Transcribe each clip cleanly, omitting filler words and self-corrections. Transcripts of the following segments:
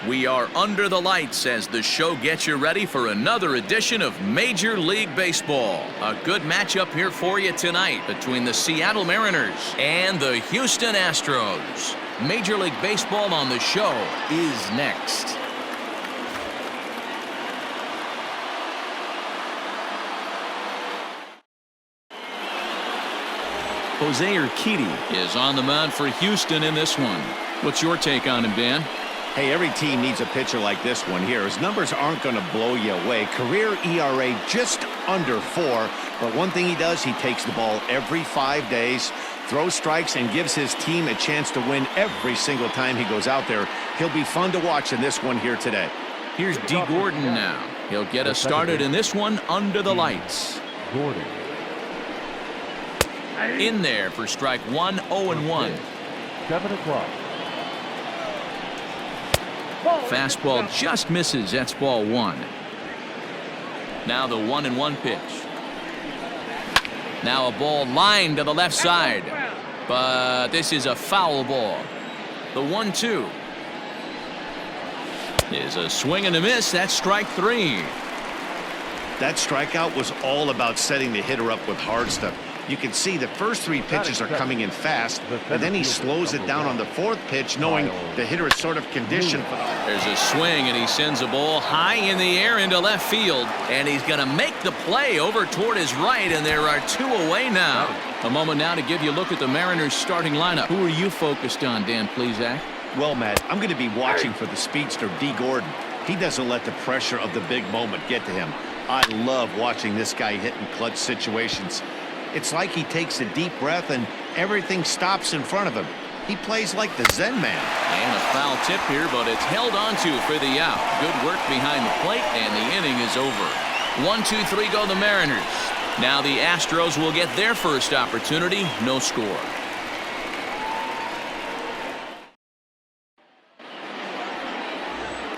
We are under the lights as the show gets you ready for another edition of Major League Baseball. A good matchup here for you tonight between the Seattle Mariners and the Houston Astros. Major League Baseball on the show is next. Jose Urquidy is on the mound for Houston in this one. What's your take on him, Dan? Hey, every team needs a pitcher like this one here. His numbers aren't going to blow you away. Career ERA just under 4. But one thing he does, he takes the ball every 5 days, throws strikes, and gives his team a chance to win every single time he goes out there. He'll be fun to watch in this one here today. Here's D. Gordon now. He'll get us started in this one under the lights. Gordon. In there for strike 1, 0-1. 7 o'clock. Fastball just misses. That's ball 1. Now the 1-1 pitch. Now a ball lined to the left side. But this is a foul ball. The 1-2 is a swing and a miss. That's strike 3. That strikeout was all about setting the hitter up with hard stuff. You can see the first 3 pitches are coming in fast, and then he slows it down on the 4th pitch, knowing the hitter is sort of conditioned for that. There's a swing, and he sends a ball high in the air into left field, and he's going to make the play over toward his right, and there are 2 away now. A moment now to give you a look at the Mariners starting lineup. Who are you focused on, Dan Plesac? Well, Matt, I'm going to be watching for the speedster D. Gordon. He doesn't let the pressure of the big moment get to him. I love watching this guy hit in clutch situations. It's like he takes a deep breath and everything stops in front of him. He plays like the Zen man. And a foul tip here, but it's held onto for the out. Good work behind the plate, and the inning is over. 1, 2, 3 go the Mariners. Now the Astros will get their first opportunity. No score.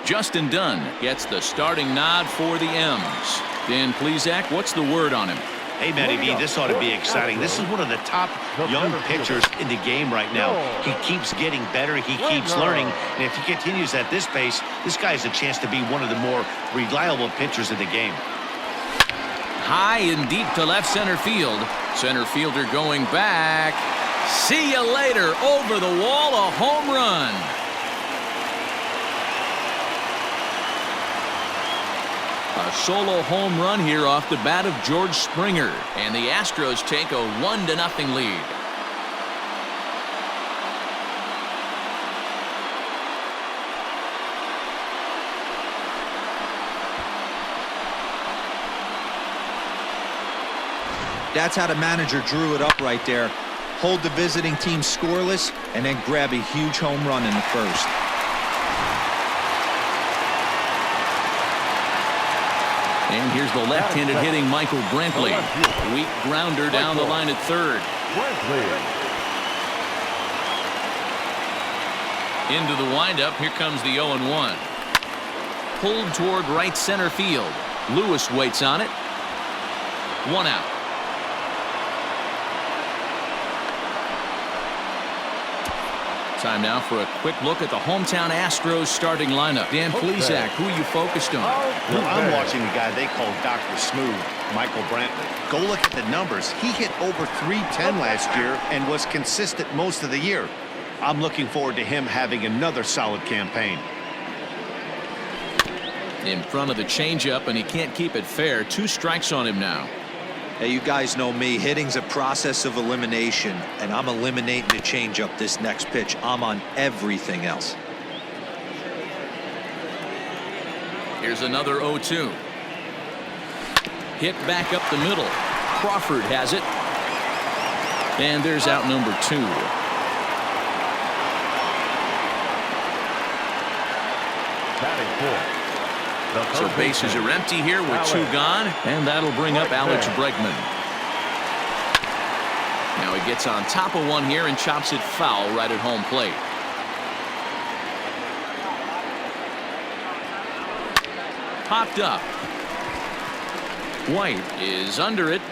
Justin Dunn gets the starting nod for the M's. Dan Plesac, what's the word on him? Hey, Matty B, this ought to be exciting. This is one of the top young pitchers in the game right now. He keeps getting better. He keeps learning. And if he continues at this pace, this guy has a chance to be one of the more reliable pitchers in the game. High and deep to left center field. Center fielder going back. See you later. Over the wall, a home run. A solo home run here off the bat of George Springer, and the Astros take a 1-0 lead. That's how the manager drew it up right there. Hold the visiting team scoreless and then grab a huge home run in the first. And here's the left-handed hitting Michael Brantley. Weak grounder down the line at third. Into the windup. Here comes the 0-1. Pulled toward right center field. Lewis waits on it. 1 out. Time now for a quick look at the hometown Astros starting lineup. Dan Plesac, who are you focused on? Well, I'm watching the guy they call Dr. Smooth, Michael Brantley. Go look at the numbers. He hit over .310 last year and was consistent most of the year. I'm looking forward to him having another solid campaign. In front of the changeup, and he can't keep it fair. 2 strikes on him now. Hey, you guys know me. Hitting's a process of elimination, and I'm eliminating the changeup this next pitch. I'm on everything else. Here's another 0-2. Hit back up the middle. Crawford has it. And there's out number 2. So bases are empty here with 2 gone, and that'll bring up Alex Bregman. Now he gets on top of one here and chops it foul right at home plate. Popped up. White is under it,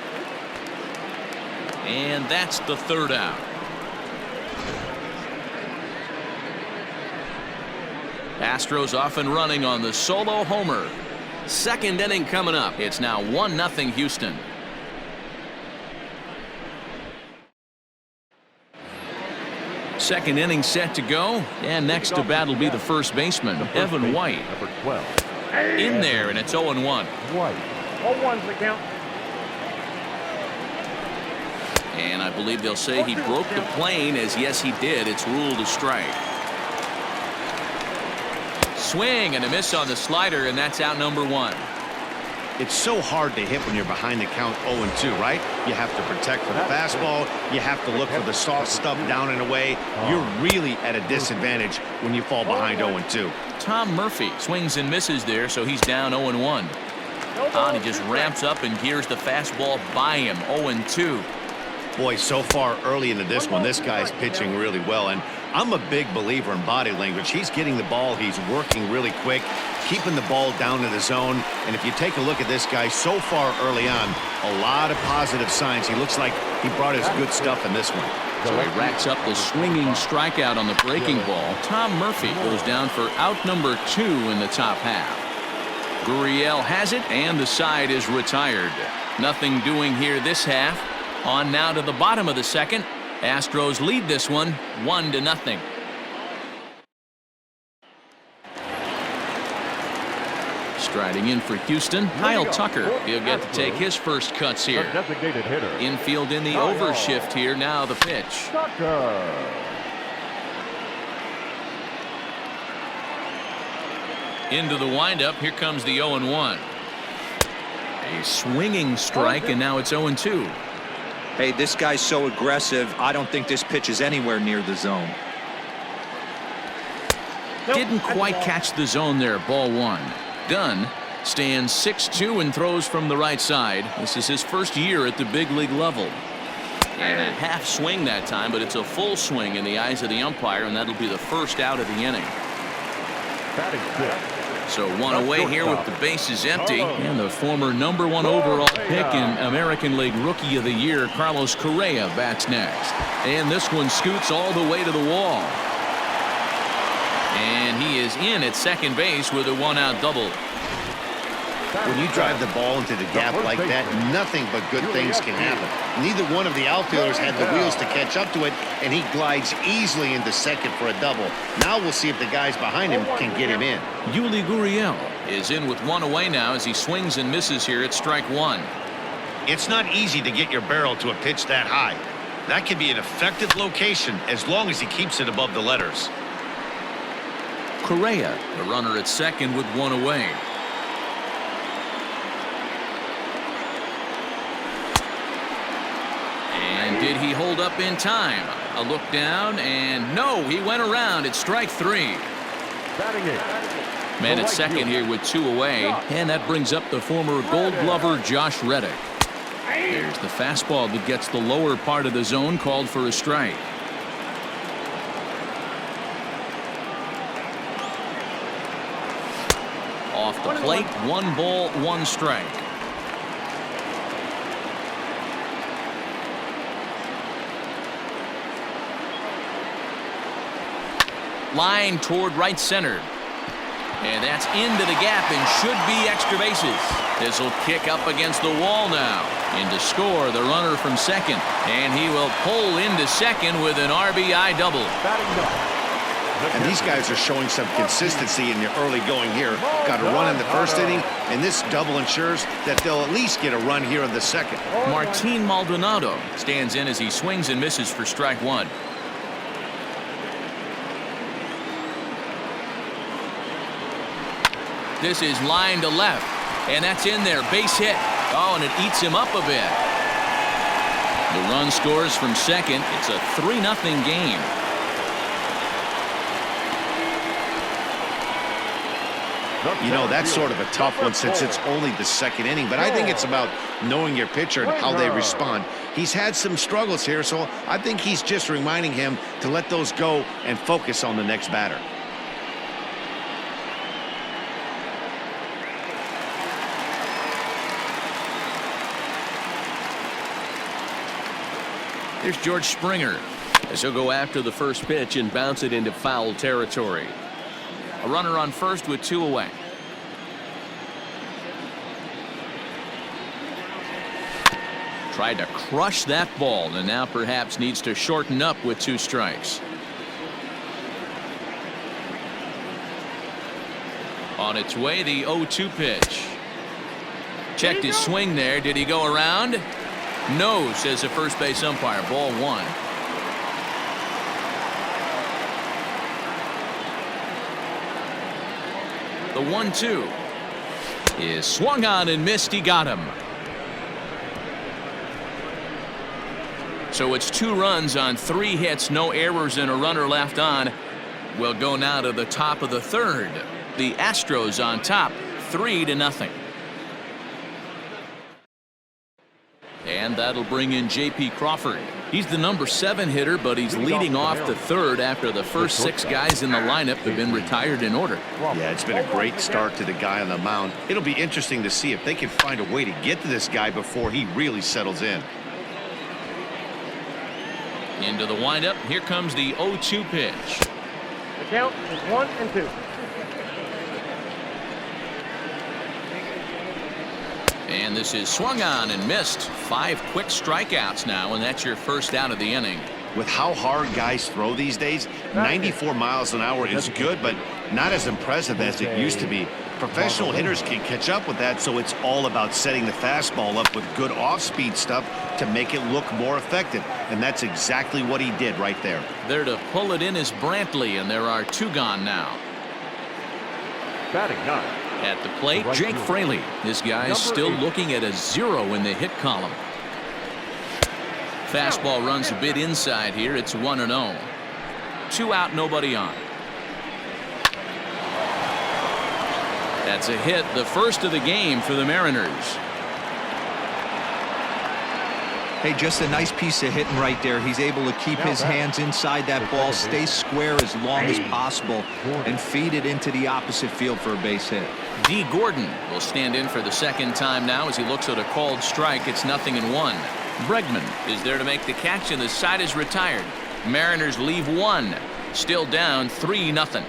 and that's the 3rd out. Astros off and running on the solo homer. Second inning coming up. It's now 1-0 Houston. Second inning set to go, and next to bat will be the first baseman, Evan White. Number 12. In there, and it's 0-1. White. 0-1's the count. And I believe they'll say he broke the plane, as yes he did. It's ruled a strike. Swing and a miss on the slider, and that's out number 1. It's so hard to hit when you're behind the count 0-2, right? You have to protect for the fastball. You have to look for the soft stuff down and away. You're really at a disadvantage when you fall behind 0-2. Tom Murphy swings and misses there, so he's down 0-1. And he just ramps up and gears the fastball by him. 0-2. Boy, so far early into this one, this guy's pitching really well, and I'm a big believer in body language. He's getting the ball, he's working really quick, keeping the ball down to the zone, and if you take a look at this guy so far early on, a lot of positive signs. He looks like he brought his good stuff in this one. So he racks up the swinging strikeout on the breaking ball. Tom Murphy goes down for out number 2 in the top half. Gurriel has it, and the side is retired. Nothing doing here this half. On now to the bottom of the second. Astros lead this one 1-0. Striding in for Houston, Kyle Tucker. He'll get to take his first cuts here. Designated hitter. Infield in the overshift here. Now the pitch. Tucker. Into the windup. Here comes the 0-1. A swinging strike, and now it's 0-2. Hey, this guy's so aggressive. I don't think this pitch is anywhere near the zone. Didn't quite catch the zone there. Ball 1. Dunn stands 6'2" and throws from the right side. This is his first year at the big league level. And a half swing that time, but it's a full swing in the eyes of the umpire, and that'll be the first out of the inning. Batting fifth. So one away here with the bases empty. And the former number 1 overall pick in American League Rookie of the Year, Carlos Correa, bats next. And this one scoots all the way to the wall. And he is in at second base with a 1-out double. When you drive the ball into the gap like that, nothing but good things can happen. Neither one of the outfielders had the wheels to catch up to it, and he glides easily into second for a double. Now we'll see if the guys behind him can get him in. Yuli Gurriel is in with 1 away now as he swings and misses here at strike 1. It's not easy to get your barrel to a pitch that high. That can be an effective location as long as he keeps it above the letters. Correa, the runner at second with 1 away. And did he hold up in time? A look down, and no, he went around at strike 3. Batting eighth. Man at second here with 2 away, and that brings up the former Gold Glover Josh Reddick. There's the fastball that gets the lower part of the zone, called for a strike. Off the plate, 1 ball, 1 strike. Line toward right center. And that's into the gap and should be extra bases. This will kick up against the wall now. In to score the runner from second. And he will pull into second with an RBI double. And these guys are showing some consistency in the early going here. Got a run in the first inning, and this double ensures that they'll at least get a run here in the second. Martin Maldonado stands in as he swings and misses for strike 1. This is line to left, and that's in there. Base hit. Oh, and it eats him up a bit. The run scores from second. It's a 3-0 game. You know, that's sort of a tough one since it's only the second inning, but I think it's about knowing your pitcher and how they respond. He's had some struggles here, so I think he's just reminding him to let those go and focus on the next batter. Here's George Springer as he'll go after the first pitch and bounce it into foul territory. A runner on first with 2 away. Tried to crush that ball and now perhaps needs to shorten up with 2 strikes. On its way, the 0-2 pitch. Checked his swing there. Did he go around? No, says the first base umpire. Ball 1. The 1-2 is swung on and missed. He got him. So it's 2 runs on 3 hits, no errors, and a runner left on. We'll go now to the top of the 3rd. The Astros on top, 3-0. And that'll bring in J.P. Crawford. He's the number 7 hitter, but he's leading off the 3rd after the first 6 guys in the lineup have been retired in order. Yeah, it's been a great start to the guy on the mound. It'll be interesting to see if they can find a way to get to this guy before he really settles in. Into the windup. Here comes the 0-2 pitch. The count is 1-2. And this is swung on and missed. 5 quick strikeouts now, and that's your first out of the inning. With how hard guys throw these days, 94 miles an hour is good, but not as impressive as it used to be. Professional hitters can catch up with that, so it's all about setting the fastball up with good off-speed stuff to make it look more effective. And that's exactly what he did right there. There to pull it in is Brantley, and there are 2 gone now. Batting 9. At the plate, Jake Fraley. This guy's still looking at a 0 in the hit column. Fastball runs a bit inside here. It's 1-0. 2 out, nobody on. That's a hit, the first of the game for the Mariners. Hey, just a nice piece of hitting right there. He's able to keep his hands inside that ball, stay square as long as possible, and feed it into the opposite field for a base hit. D. Gordon will stand in for the 2nd time now as he looks at a called strike. It's 0-1. Bregman is there to make the catch, and the side is retired. Mariners leave 1. Still down 3-0.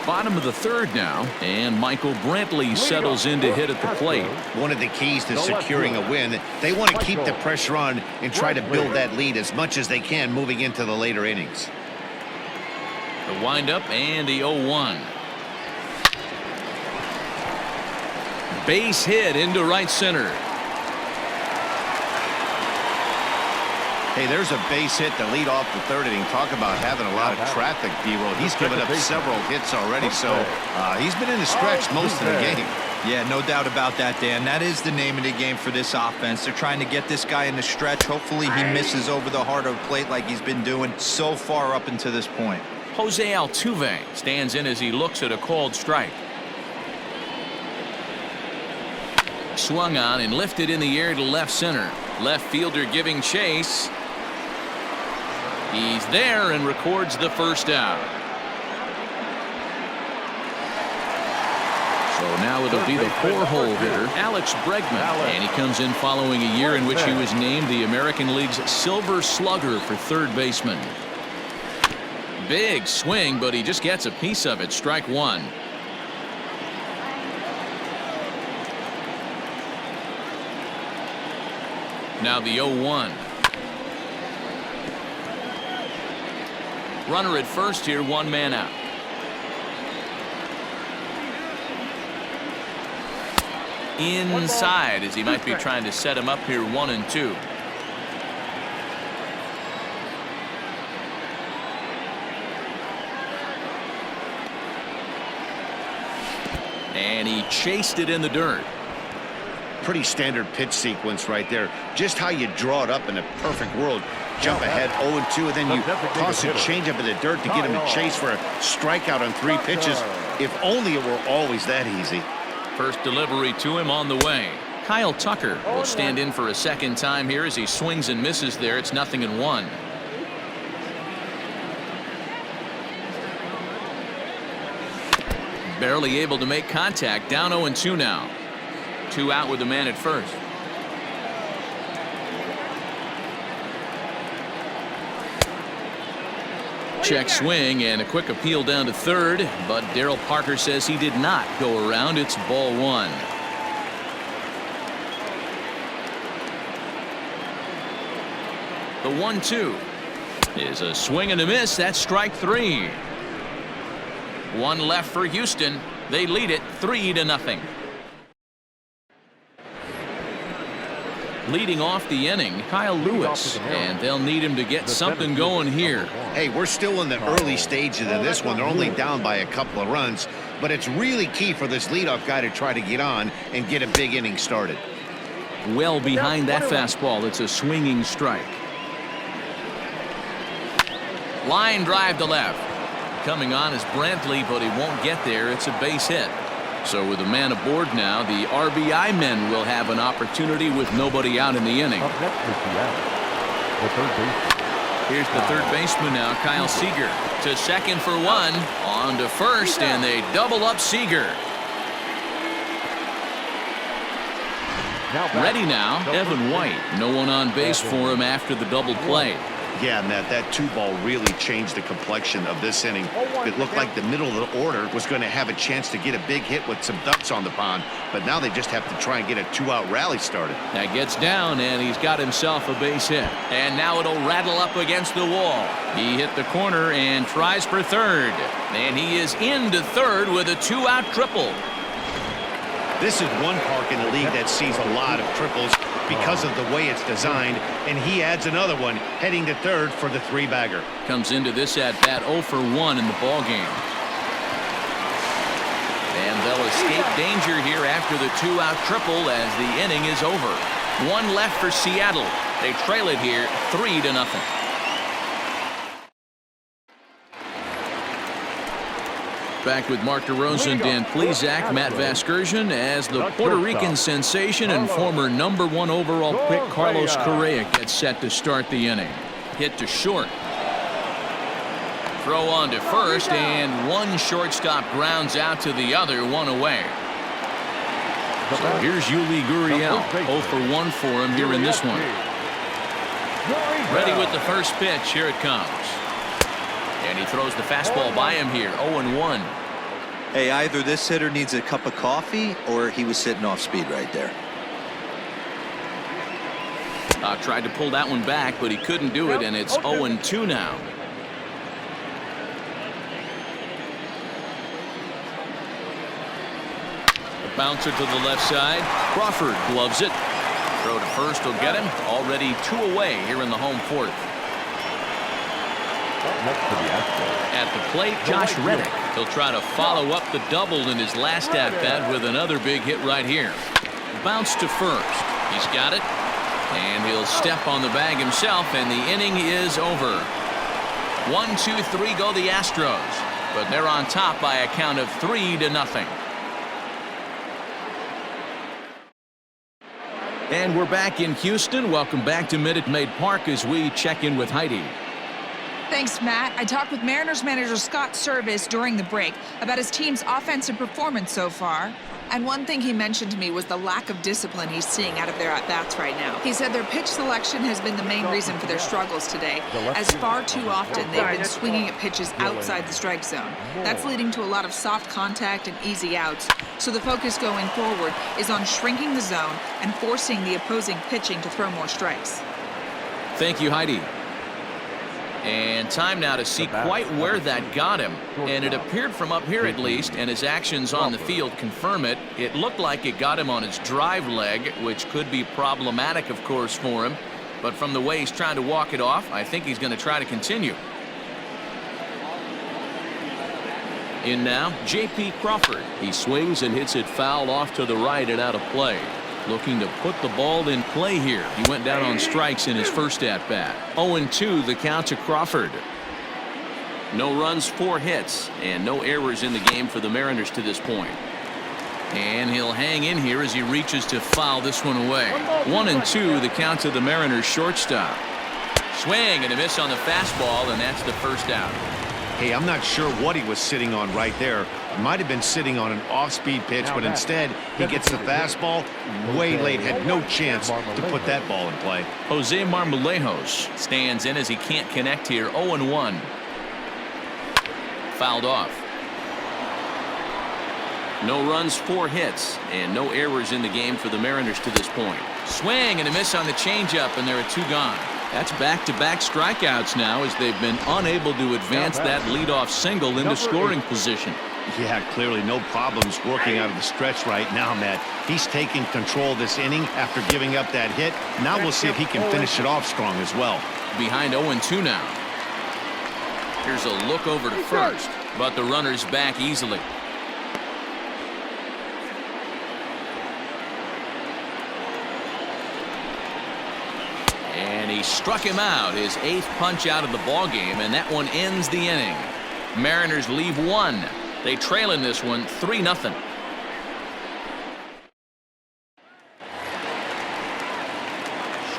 Bottom of the 3rd now, and Michael Brantley settles in to hit at the plate. One of the keys to securing a win, they want to keep the pressure on and try to build that lead as much as they can moving into the later innings. The windup and the 0-1. Base hit into right center. Hey, there's a base hit to lead off the 3rd inning. Talk about having a lot of traffic, D-Roll. He's given up several hits already, so he's been in the stretch most of the game. Yeah, no doubt about that, Dan. That is the name of the game for this offense. They're trying to get this guy in the stretch. Hopefully he misses over the heart of the plate like he's been doing so far up until this point. Jose Altuve stands in as he looks at a called strike. Swung on and lifted in the air to left center. Left fielder giving chase. He's there and records the first out. So now it'll be the 4-hole hitter, Alex Bregman. And he comes in following a year in which he was named the American League's Silver Slugger for 3rd baseman. Big swing, but he just gets a piece of it. Strike 1. Now the 0-1. Runner at first here, 1 man out. Inside as he might be trying to set him up here, 1-2. And he chased it in the dirt. Pretty standard pitch sequence right there. Just how you draw it up in a perfect world. Jump ahead 0-2, and then you toss a changeup in the dirt to get him to chase for a strikeout on 3 pitches. If only it were always that easy. First delivery to him on the way. Kyle Tucker will stand in for a 2nd time here as he swings and misses there. It's 0-1. Barely able to make contact. Down 0-2 now. 2 out with the man at first. check swing and a quick appeal down to third, but Darryl Parker says he did not go around. It's ball one. The 1-2 is a swing and a miss. That's strike three. One left for Houston. They lead it 3-0. Leading off the inning, Kyle Lewis, and they'll need him to get something going here. Hey, we're still in the early stages of this one. They're only down by a couple of runs, but it's really key for this leadoff guy to try to get on and get a big inning started. Well behind that fastball. It's a swinging strike. Line drive to left. Coming on is Brantley, but he won't get there. It's a base hit. So with a man aboard now, the RBI men will have an opportunity with nobody out in the inning. Here's the third baseman now, Kyle Seager. To second for one. On to first, and they double up Seager. Ready now, Evan White. No one on base for him after the double play. Yeah, Matt, that 2-ball really changed the complexion of this inning. It looked like the middle of the order was going to have a chance to get a big hit with some ducks on the pond, but now they just have to try and get a 2-out rally started. That gets down, and he's got himself a base hit. And now it'll rattle up against the wall. He hit the corner and tries for third. And he is into third with a 2-out triple. This is one park in the league that sees a lot of triples because of the way it's designed, and he adds another one heading to third for the three-bagger. Comes into this at-bat 0 for 1 in the ballgame. And they'll escape danger here after the 2-out triple as the inning is over. One left for Seattle. They trail it here 3-0. Back with Mark DeRosa, Dan Plesac, Matt Vasgersian, as the Puerto Rican sensation and former #1 overall pick Carlos Correa gets set to start the inning. Hit to short. Throw on to first, and one shortstop grounds out to the other, one away. So here's Yuli Gurriel, 0 for 1 for him here in this one. Ready with the first pitch. Here it comes. And he throws the fastball by him here, 0-1. Hey, either this hitter needs a cup of coffee or he was sitting off speed right there. Tried to pull that one back, but he couldn't do it, and it's 0-2 now. A bouncer to the left side. Crawford gloves it. Throw to first will get him. Already 2 away here in the home fourth. At the plate, Josh Reddick. He'll try to follow up the double in his last at-bat with another big hit right here. Bounce to first. He's got it. And he'll step on the bag himself, and the inning is over. 1, 2, 3 go the Astros. But they're on top by a count of 3-0. And we're back in Houston. Welcome back to Minute Maid Park as we check in with Heidi. Thanks, Matt. I talked with Mariners manager Scott Service during the break about his team's offensive performance so far. And one thing he mentioned to me was the lack of discipline he's seeing out of their at-bats right now. He said their pitch selection has been the main reason for their struggles today, as far too often they've been swinging at pitches outside the strike zone. That's leading to a lot of soft contact and easy outs. So the focus going forward is on shrinking the zone and forcing the opposing pitching to throw more strikes. Thank you, Heidi. And time now to see quite where that got him. And it appeared from up here at least, and his actions on the field confirm it. It looked like it got him on his drive leg, which could be problematic, of course, for him. But from the way he's trying to walk it off, I think he's going to try to continue. In now, J.P. Crawford. He swings and hits it foul off to the right and out of play. Looking to put the ball in play here. He went down on strikes in his first at-bat. 0-2 the count to Crawford. No runs, 4 hits, and no errors in the game for the Mariners to this point. And he'll hang in here as he reaches to foul this one away. 1-2 the count to the Mariners shortstop. Swing and a miss on the fastball, and that's the first out. Hey, I'm not sure what he was sitting on right there. He might have been sitting on an off-speed pitch, but instead he gets the fastball way late. Had no chance to put that ball in play. Jose Marmolejos stands in as he can't connect here. 0-1. fouled off. No runs, 4 hits, and no errors in the game for the Mariners to this point. Swing and a miss on the changeup, and there are 2 gone. That's back-to-back strikeouts now as they've been unable to advance that leadoff single into scoring position. Yeah, clearly no problems working out of the stretch right now, Matt. He's taking control of this inning after giving up that hit. Now we'll see if he can finish it off strong as well. Behind 0-2 now. Here's a look over to first, but the runner's back easily. And he struck him out, his 8th punch out of the ballgame, and that one ends the inning. Mariners leave 1. They trail in this one 3-0.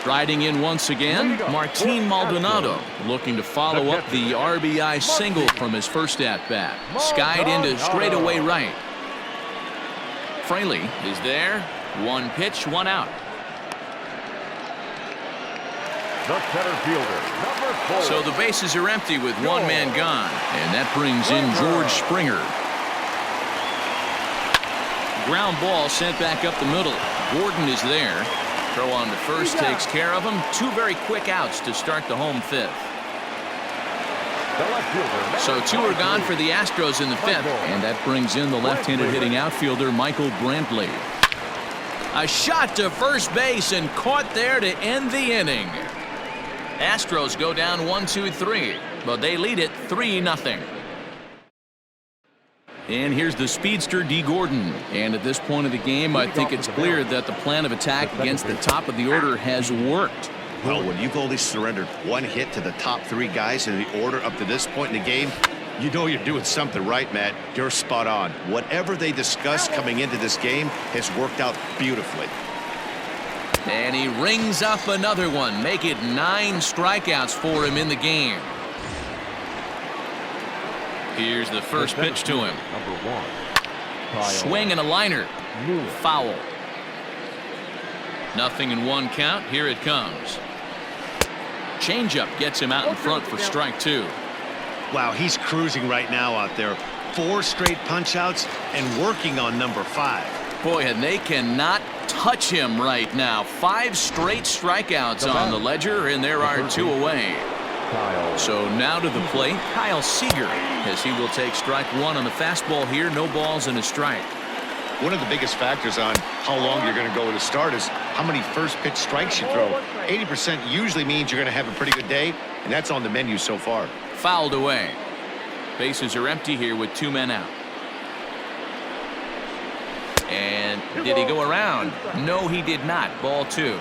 Striding in once again, Martin Maldonado looking to follow up the RBI single from his first at-bat. Skied into straightaway right. Fraley is there. 1 pitch, 1 out. The center fielder, number 4. So the bases are empty with 1 man gone, and that brings in George Springer. Ground ball sent back up the middle. Gordon is there. Throw on to first takes care of him. 2 very quick outs to start the home 5th. So 2 are gone for the Astros in the 5th, and that brings in the left-handed hitting outfielder Michael Brantley. A shot to first base and caught there to end the inning. Astros go down 1-2-3, but they lead it 3-0. And here's the speedster D. Gordon. And at this point of the game, I think it's clear that the plan of attack against the top of the order has worked. Well, when you've only surrendered 1 hit to the top 3 guys in the order up to this point in the game, you know you're doing something right, Matt. You're spot on. Whatever they discussed coming into this game has worked out beautifully. And he rings up another one. Make it 9 strikeouts for him in the game. Here's the first pitch to him. Number 1. Swing and a liner. Foul. Nothing in 1 count. Here it comes. Changeup gets him out in front for strike 2. Wow, he's cruising right now out there. 4 straight punch-outs and working on number 5. Boy, and they cannot touch him right now. 5 straight strikeouts on the ledger, and there are 2 away. So now to the plate, Kyle Seager, as he will take strike 1 on the fastball here. No balls and a strike. One of the biggest factors on how long you're going to go to start is how many first pitch strikes you throw. 80% usually means you're going to have a pretty good day, and that's on the menu so far. Fouled away. Bases are empty here with 2 men out. And did he go around? No, he did not. Ball 2.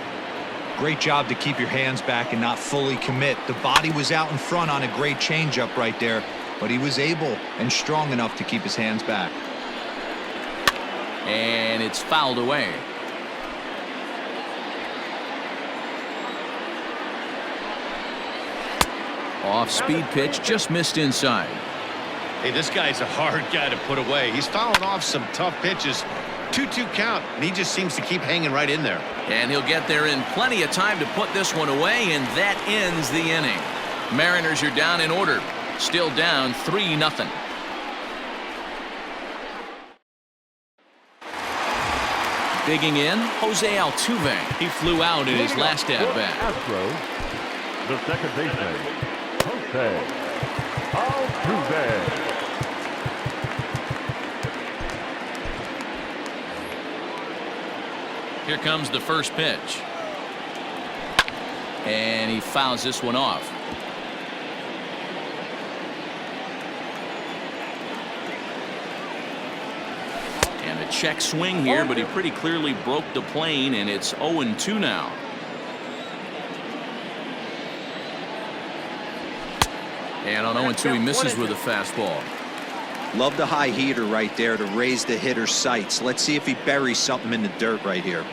Great job to keep your hands back and not fully commit. The body was out in front on a great changeup right there, but he was able and strong enough to keep his hands back. And it's fouled away. Off-speed pitch, just missed inside. Hey, this guy's a hard guy to put away. He's fouling off some tough pitches. 2-2 count, and he just seems to keep hanging right in there. And he'll get there in plenty of time to put this one away, and that ends the inning. Mariners are down in order. Still down 3-0. Digging in, Jose Altuve. He flew out in his last at-bat. Astros, the second baseman, Jose Altuve. Here comes the first pitch. And he fouls this one off. And a check swing here, but he pretty clearly broke the plane, and it's 0-2 now. And on 0-2, he misses with a fastball. Love the high heater right there to raise the hitter's sights. Let's see if he buries something in the dirt right here.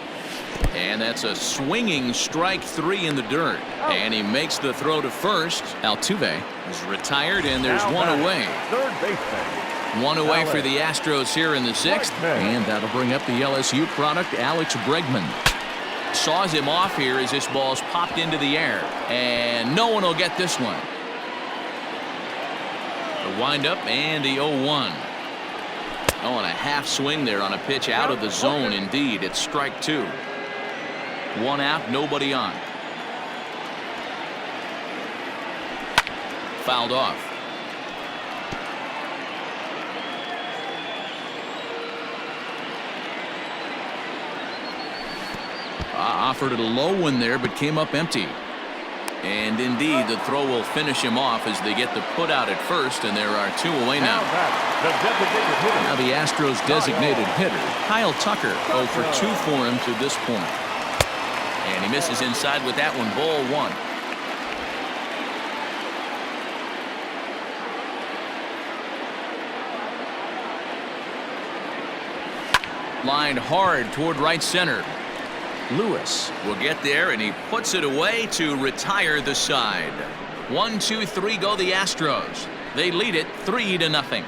And that's a swinging strike 3 in the dirt. And he makes the throw to first. Altuve is retired, and there's 1 away. Third baseman. 1 away for the Astros here in the 6th. And that'll bring up the LSU product, Alex Bregman. Saws him off here as this ball's popped into the air. And no one will get this one. The windup and the 0-1. Oh, and a half swing there on a pitch out of the zone. Indeed, it's strike two. One out, nobody on. Fouled off. Offered it a low one there, but came up empty. And indeed, the throw will finish him off as they get the put out at first, and there are two away now. Now the Astros designated hitter, Kyle Tucker, 0 for 2 for him to this point. And he misses inside with that one, ball one. Lined hard toward right center. Lewis will get there, and he puts it away to retire the side. 1, 2, 3 go the Astros. They lead it 3-0.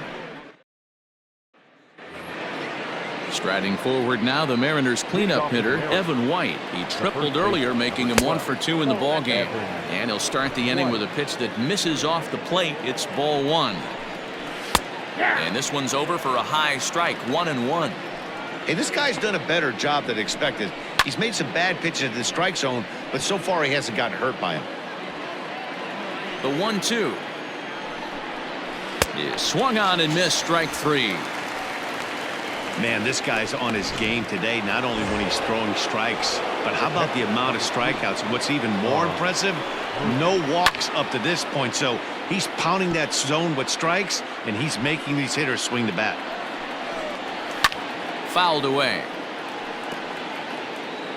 Striding forward now, the Mariners cleanup hitter, Evan White. He tripled earlier, making him 1 for 2 in the ballgame. And he'll start the inning with a pitch that misses off the plate. It's ball one. And this one's over for a high strike, 1-1. Hey, this guy's done a better job than expected. He's made some bad pitches in the strike zone, but so far he hasn't gotten hurt by him. The 1-2 is swung on and missed, strike three. Man, this guy's on his game today, not only when he's throwing strikes, but how about the amount of strikeouts? What's even more impressive, no walks up to this point. So he's pounding that zone with strikes, and he's making these hitters swing the bat. Fouled away.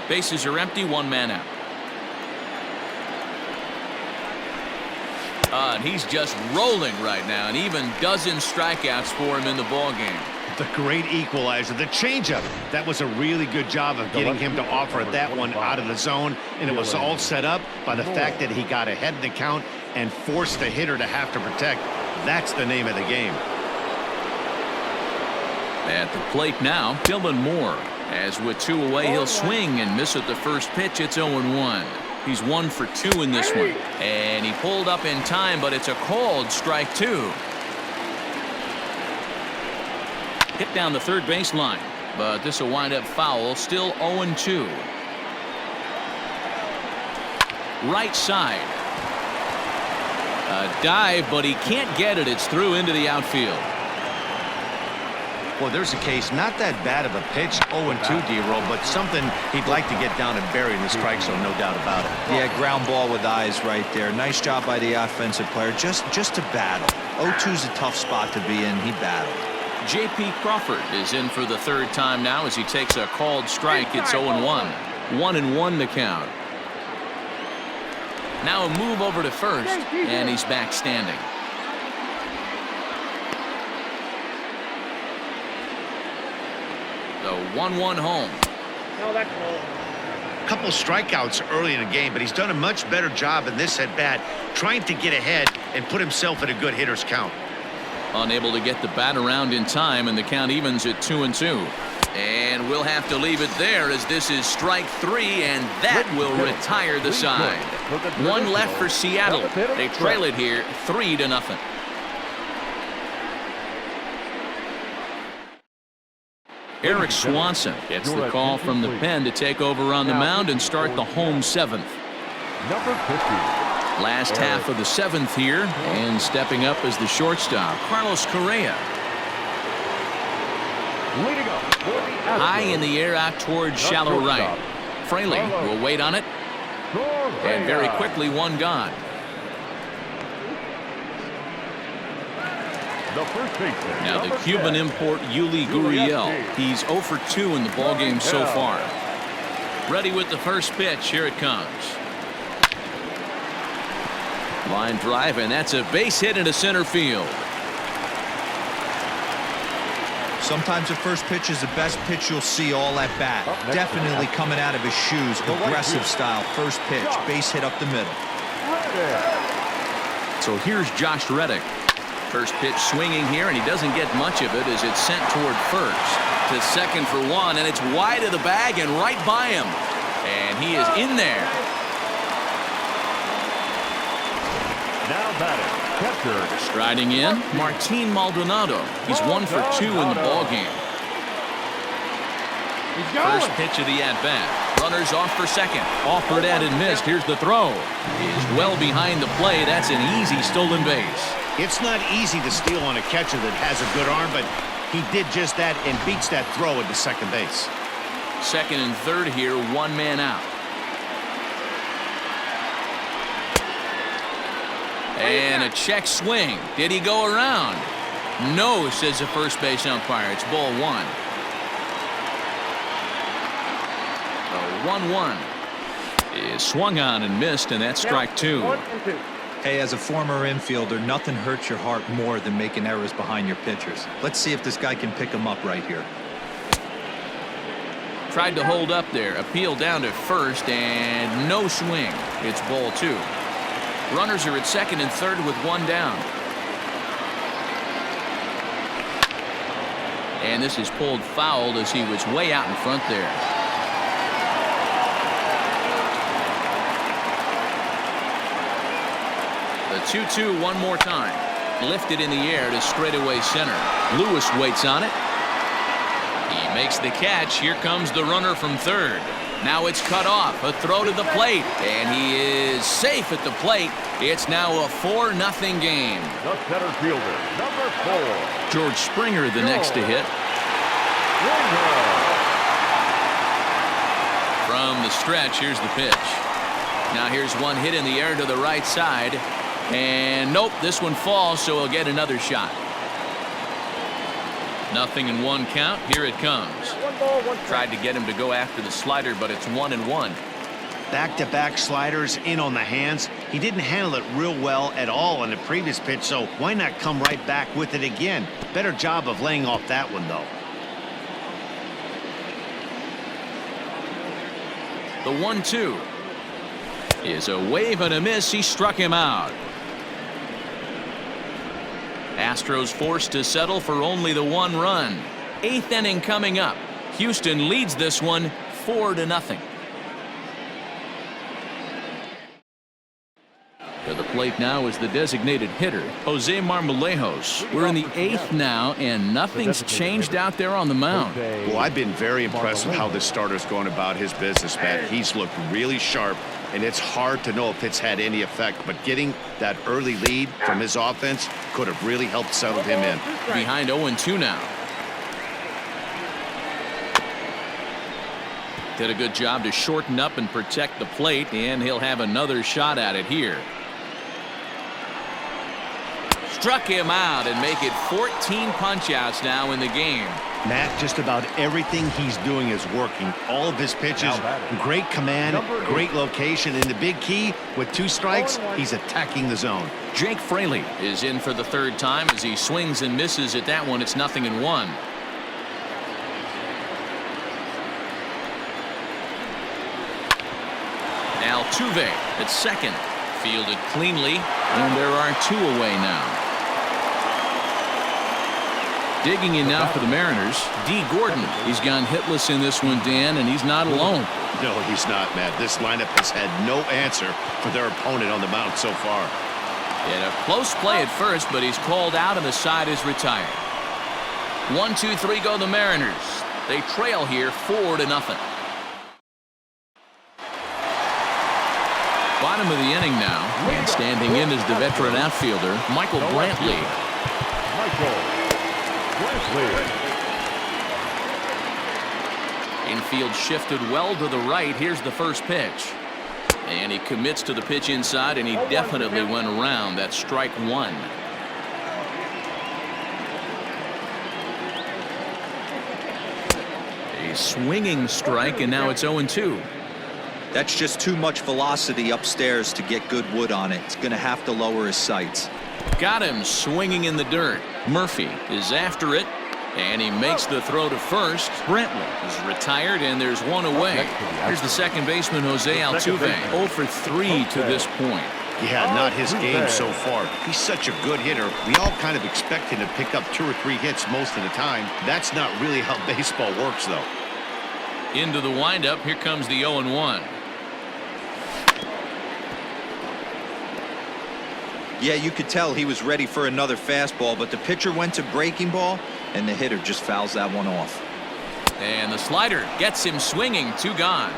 Bases are empty, 1 man out. And he's just rolling right now, and even dozen strikeouts for him in the ballgame. The great equalizer, the changeup. That was a really good job of getting him to offer that one out of the zone, and it was all set up by the fact that he got ahead in the count and forced the hitter to have to protect. That's the name of the game. At the plate now, Dylan Moore. As with 2 away, he'll swing and miss at the first pitch. It's 0-1. He's 1 for 2 in this one. And he pulled up in time, but it's a called strike 2. Hit down the third baseline, but this will wind up foul. Still 0-2. Right side. A dive, but he can't get it. It's through into the outfield. Well, there's a case, not that bad of a pitch, 0-2, D-Roll, but something he'd like to get down and bury in the strike zone, no doubt about it. Yeah, ground ball with eyes right there. Nice job by the offensive player, just to battle. 0-2's a tough spot to be in. He battled. J.P. Crawford is in for the 3rd time now as he takes a called strike. It's 0-1. 1-1 the count. Now a move over to first, and he's back standing. The 1-1 home. No, that's cool. Couple strikeouts early in the game, but he's done a much better job in this at-bat trying to get ahead and put himself in a good hitter's count. Unable to get the bat around in time, and the count evens at 2-2. And we'll have to leave it there as this is strike 3, and that will retire the side. 1 left for Seattle. They trail it here 3-0. Eric Swanson gets the call from the pen to take over on the mound and start the home 7th. Number 50. Last half of the 7th here, and stepping up as the shortstop, Carlos Correa. Leading up for the Astros. High in the air out towards shallow right. Fraley will wait on it, and very quickly 1 gone. Now the Cuban import Yuli Gurriel. He's 0 for 2 in the ballgame so far. Ready with the first pitch. Here it comes. Line drive, and that's a base hit into center field. Sometimes the first pitch is the best pitch you'll see all at bat. Definitely coming out of his shoes. Aggressive style. First pitch. Base hit up the middle. So here's Josh Reddick. First pitch swinging here, and he doesn't get much of it as it's sent toward first. To second for 1, and it's wide of the bag and right by him. And he is in there. Now batting, Catcher. Striding in, Martin Maldonado. He's 1 for 2 in the ballgame. First pitch of the at-bat. Runners off for second. Offered and missed. Here's the throw. Is well behind the plate. That's an easy stolen base. It's not easy to steal on a catcher that has a good arm, but he did just that and beats that throw at the second base. Second and third here, one man out. And a check swing. Did he go around? No, says the first base umpire. It's ball one. The 1-1 is swung on and missed, and that's strike two. Hey, as a former infielder, nothing hurts your heart more than making errors behind your pitchers. Let's see if this guy can pick them up right here. Tried to hold up there. Appeal down to first, and no swing. It's ball two. Runners are at second and third with one down. And this is pulled foul as he was way out in front there. The 2-2 one more time. Lifted in the air to straightaway center. Lewis waits on it. He makes the catch. Here comes the runner from third. Now it's cut off. A throw to the plate. And he is safe at the plate. It's now a 4-0 game. The center fielder, number 4. George Springer the next to hit. From the stretch, here's the pitch. Now here's one hit in the air to the right side. And nope, this one falls, so he'll get another shot. 0-1 count. Here it comes. Tried to get him to go after the slider, but it's 1-1. Back-to-back sliders in on the hands. He didn't handle it real well at all on the previous pitch, so why not come right back with it again? Better job of laying off that one, though. The 1-2 is a wave and a miss. He struck him out. Astros forced to settle for only the 1 run. 8th inning coming up. Houston leads this one 4-0. To the plate now is the designated hitter, Jose Marmolejos. We're in the 8th now, and nothing's changed out there on the mound. Well, I've been very impressed with how this starter's going about his business, Matt. He's looked really sharp, and it's hard to know if it's had any effect, but getting that early lead from his offense could have really helped settle him in. Behind 0-2 now. Did a good job to shorten up and protect the plate, and he'll have another shot at it here. Struck him out and make it 14 punch-outs now in the game. Matt, just about everything he's doing is working. All of his pitches, great command, great location, and the big key, with 2 strikes, he's attacking the zone. Jake Fraley is in for the 3rd time as he swings and misses at that one. It's 0-1. Altuve at second. Fielded cleanly, and there are 2 away now. Digging in now for the Mariners, D. Gordon. He's gone hitless in this one, Dan, and he's not alone. No, he's not, Matt. This lineup has had no answer for their opponent on the mound so far. In a close play at first, but he's called out and the side is retired. 1-2-3 go the Mariners. They trail here 4-0. Bottom of the inning now, and standing in is the veteran outfielder, Michael Brantley. Infield shifted well to the right. Here's the first pitch. And he commits to the pitch inside, and he definitely went around. That's strike 1. A swinging strike, and now it's 0-2. That's just too much velocity upstairs to get good wood on it. It's going to have to lower his sights. Got him swinging in the dirt. Murphy is after it, and he makes the throw to first. Brantley is retired, and there's 1 away. Here's the second baseman, Jose Altuve, 0 for 3 to this point. Yeah, not his game so far. He's such a good hitter. We all kind of expect him to pick up 2 or 3 hits most of the time. That's not really how baseball works, though. Into the windup, here comes the 0-1. Yeah, you could tell he was ready for another fastball, but the pitcher went to breaking ball, and the hitter just fouls that one off. And the slider gets him swinging, 2 gone.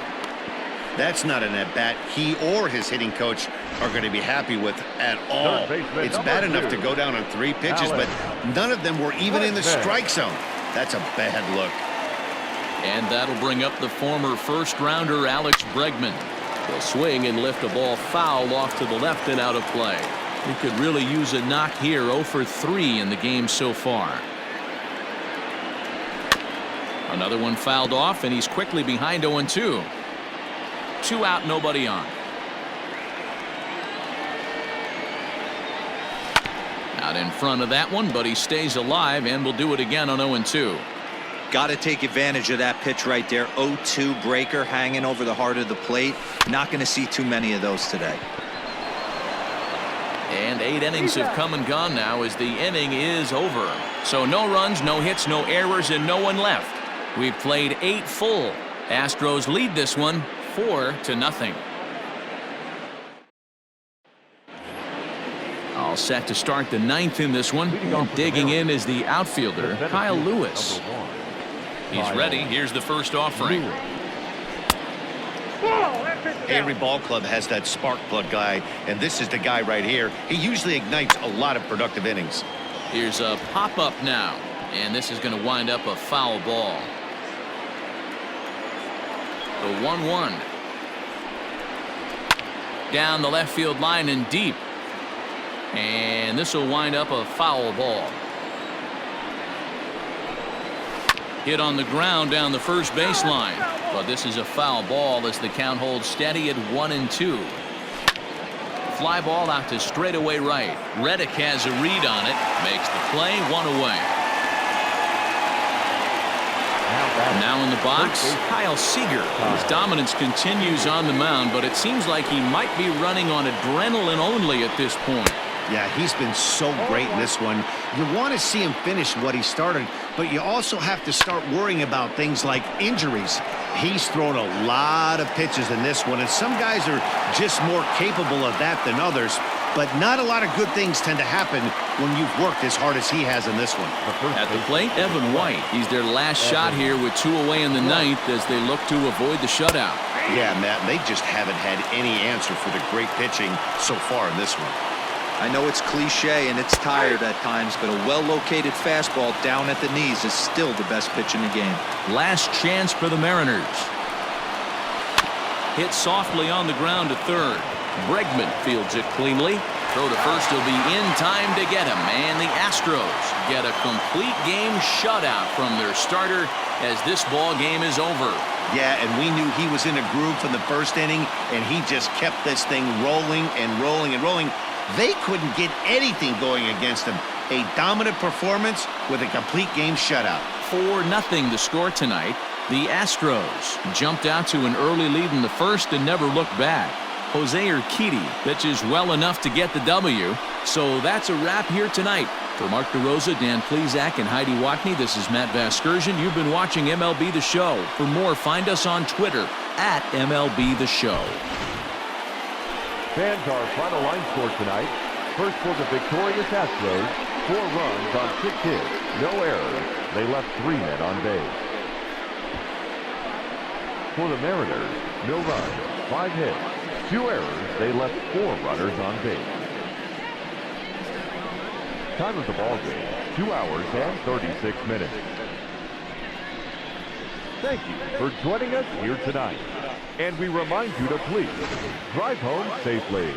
That's not an at-bat he or his hitting coach are going to be happy with at all. It's bad enough to go down on 3 pitches, but none of them were even in the strike zone. That's a bad look. And that'll bring up the former first-rounder Alex Bregman. He'll swing and lift a ball foul off to the left and out of play. He could really use a knock here. 0 for 3 in the game so far. Another one fouled off, and he's quickly behind 0-2. 2 out, nobody on. Out in front of that one, but he stays alive and will do it again on 0-2. Got to take advantage of that pitch right there. 0-2 breaker hanging over the heart of the plate. Not going to see too many of those today. And 8 innings have come and gone now as the inning is over. So no runs, no hits, no errors, and no one left. We've played 8 full. Astros lead this one 4-0. All set to start the 9th in this one. And digging in is the outfielder, Kyle Lewis. He's ready. Here's the first offering. Every ball club has that spark plug guy, and this is the guy right here. He usually ignites a lot of productive innings. Here's a pop-up now, and this is going to wind up a foul ball. The 1-1. Down the left field line and deep. And this will wind up a foul ball. Hit on the ground down the first baseline. But this is a foul ball as the count holds steady at 1-2. Fly ball out to straightaway right. Reddick has a read on it. Makes the play, 1 away. Now in the box, Kyle Seager. His dominance continues on the mound, but it seems like he might be running on adrenaline only at this point. Yeah, he's been so great in this one. You want to see him finish what he started, but you also have to start worrying about things like injuries. He's thrown a lot of pitches in this one, and some guys are just more capable of that than others, but not a lot of good things tend to happen when you've worked as hard as he has in this one. At the plate, Evan White. He's their last shot here with 2 away in the 9th as they look to avoid the shutout. Yeah, Matt, they just haven't had any answer for the great pitching so far in this one. I know it's cliche and it's tired at times, but a well-located fastball down at the knees is still the best pitch in the game. Last chance for the Mariners. Hit softly on the ground to third. Bregman fields it cleanly. Throw to first will be in time to get him. And the Astros get a complete game shutout from their starter as this ball game is over. Yeah, and we knew he was in a groove from the first inning, and he just kept this thing rolling and rolling and rolling. They couldn't get anything going against him. A dominant performance with a complete game shutout. 4-0 the score tonight. The Astros jumped out to an early lead in the first and never looked back. Jose Urquidy pitches well enough to get the W. So that's a wrap here tonight. For Mark DeRosa, Dan Plesac, and Heidi Wackney, this is Matt Vasgersian. You've been watching MLB The Show. For more, find us on Twitter at MLB The Show. Fans, our final line score tonight. First for the victorious Astros, 4 runs on 6 hits, no errors. They left 3 men on base. For the Mariners, no runs, 5 hits, 2 errors. They left 4 runners on base. Time of the ball game, 2 hours and 36 minutes. Thank you for joining us here tonight. And we remind you to please drive home safely.